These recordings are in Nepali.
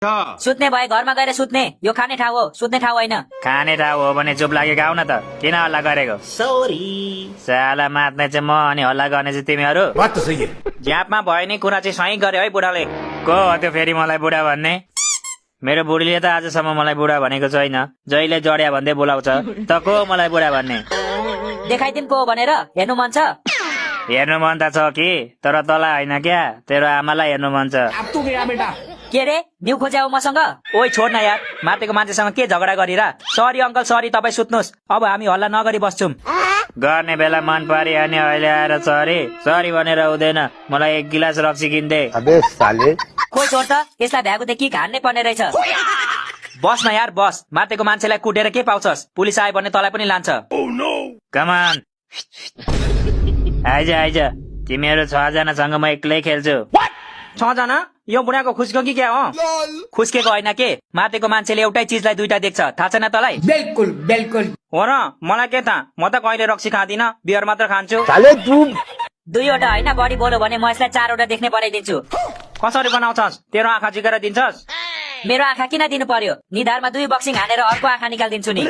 सुत्ने भए घरमा गएर सुत्ने, यो खाने ठाउँ हो, सुत्ने ठाउँ होइन। खाने ठाउँ हो भने चुप लागेको आउ न त, किन हल्ला गरेको? साला मात्ने चाहिँ म अनि हल्ला गर्ने चाहिँ तिमीहरू। ज्यापमा भयो नि कुरा चाहिँ सही गरे है बुढाले। को हो त्यो फेरि मलाई बुढा भन्ने? मेरो बुढीले त आजसम्म मलाई बुढा भनेको छैन, जहिले जड्या भन्दै बोलाउँछ। त को मलाई बुढा भन्ने? देखाइदिउँ को हो भनेर, हेर्नु मन छ? हेर्नु मन त छ कि, तर तँलाई होइन क्या, तेरो आमालाई हेर्नु मन छ। के रे, न्यु खोज्याऊ मसँग? ओइ छोड न यार, मातेको मान्छेसँग के झगडा गरिरा? सरी अङ्कल सरी, तपाईँ सुत्नुहोस्, अब हामी हल्ला नगरी बस्छौँ। गर्ने बेला मन पर्यो अनि अहिले आएर सरी भनेर हुँदैन, मलाई एक गिलास रक्सी किन्दे। खोइ छोड त, यसलाई भ्यागुते कि हान्नै पर्ने रहेछ। बस न यार बस, मातेको मान्छेलाई कुटेर के पाउँछस्? पुलिस आयो भने तँलाई पनि लान्छ। कमान आइज, तिमीहरू 6 जनासँग म एक्लै खेल्छु। 6 जना? यो बुढाको खुस्को कि क्या हो? खुस्केको होइन के, मातेको मान्छेले एउटै चिजलाई दुईटा देख्छ, थाहा छैन तँलाई? बिल्कुल हो र, मलाई के थाहा, म त कहिले रक्सी खाँदिन, बियर मात्र खान्छु। 2वटा होइन, बढी बोल्यो भने म यसलाई 4वटा देख्ने बनाइदिन्छु। कसरी बनाउँछस्? तेरो आँखा झिकेर दिन्छस्? मेरो आँखा किन दिनु पर्यो? निधारमा 2 बक्सिङ हानेर अर्को आँखा निकालिदिन्छु नि।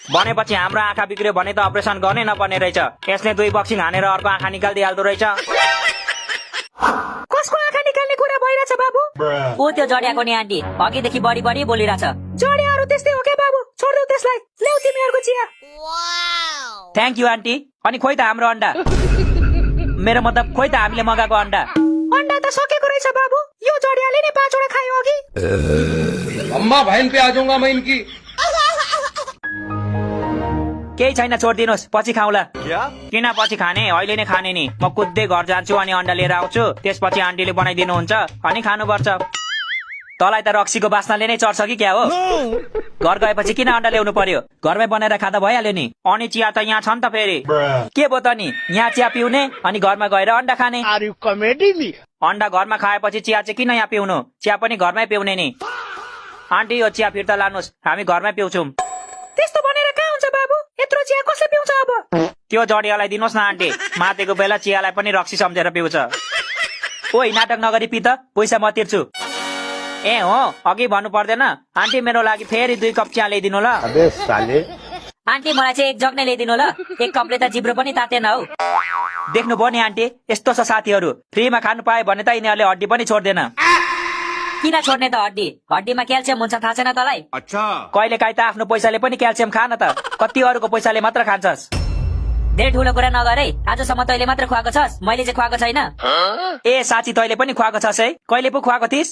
भनेपछि हाम्रो आँखा बिग्रियो भने त अपरेसन गर्नै नपर्ने रहेछ, यसले 2 बक्सिङ हानेर अर्को आँखा निकालिदिइहाल्दो रहेछ। कसको आँखा निकाल्ने कुरा भइरहेछ बाबु? ऊ त्यो जडियाको नि आन्टी, अघिदेखि बढी बोलिरहेछ। जडियाहरू त्यस्तै हो क्या बाबु, छोड्देऊ त्यसलाई, ल्याउ तिमीहरूको चिया। Thank you aunty. अनि खोइ त हाम्रो अन्डा? मेरो मतलब खोइ त हामीले मगाएको अन्डा? अन्डा त सकेको रहेछ बाबु, यो जडियाले नै 5वटा खायो अघि। अम्मा बहन पे आ जाऊंगा मैं इनकी। केही छैन, छोडिदिनुहोस्, पछि खाउँला। किन पछि खाने, अहिले नै खाने नि। म कुद्दै घर जान्छु अनि अन्डा लिएर आउँछु, त्यसपछि आन्टीले बनाइदिनुहुन्छ अनि खानुपर्छ। तँलाई त रक्सीको बास्नाले नै चढ्छ कि क्या हो? घर गएपछि किन अन्डा ल्याउनु पर्यो? घरमै बनाएर खाँदा भइहाल्यो नि। अनि चिया त यहाँ छ नि त फेरि। के भयो त नि, यहाँ चिया पिउने अनि घरमा गएर अन्डा खाने। अन्डा घरमा खाएपछि चिया चाहिँ किन यहाँ पिउनु? चिया पनि घरमै पिउने नि। आन्टी यो चिया फिर्ता लानुहोस्, हामी घरमै पिउँछौँ। त्यस्तो भनेर कहाँ हुन्छ बाबु? यत्रो चिया कसले पिउँछ अब? त्यो जडियालाई दिनुहोस् न आन्टी, मातेको बेला चियालाई पनि रक्सी सम्झेर पिउँछ। ओइ नाटक नगरी पि त, पैसा म तिर्छु। ए हो, अघि भन्नु पर्दैन? आन्टी मेरो लागि फेरि 2 कप चिया ल्याइदिनु ल। आन्टी मलाई चाहिँ 1 जग नै ल्याइदिनु ल, 1 कपले त जिब्रो पनि तातेन हौ। देख्नुभयो नि आन्टी, यस्तो छ साथीहरू, फ्रीमा खानु पाए भने त यिनीहरूले हड्डी पनि छोड्दैन। किन छोड्ने त हड्डी? हड्डीमा क्याल्सियम हुन्छ, थाहा छैन तँलाई? कहिले काहीँ त आफ्नो पैसाले पनि क्याल्सियम खान त, कति अरूको पैसाले मात्र खान्छस्। धेरै ठुलो कुरा नगर है, आजसम्म तैले मात्र खुवाएको छस्, मैले चाहिँ खुवाएको छैन। ए साँच्ची तैले पनि खुवाएको छस् है? कहिले पो खुवाएको थिइस्?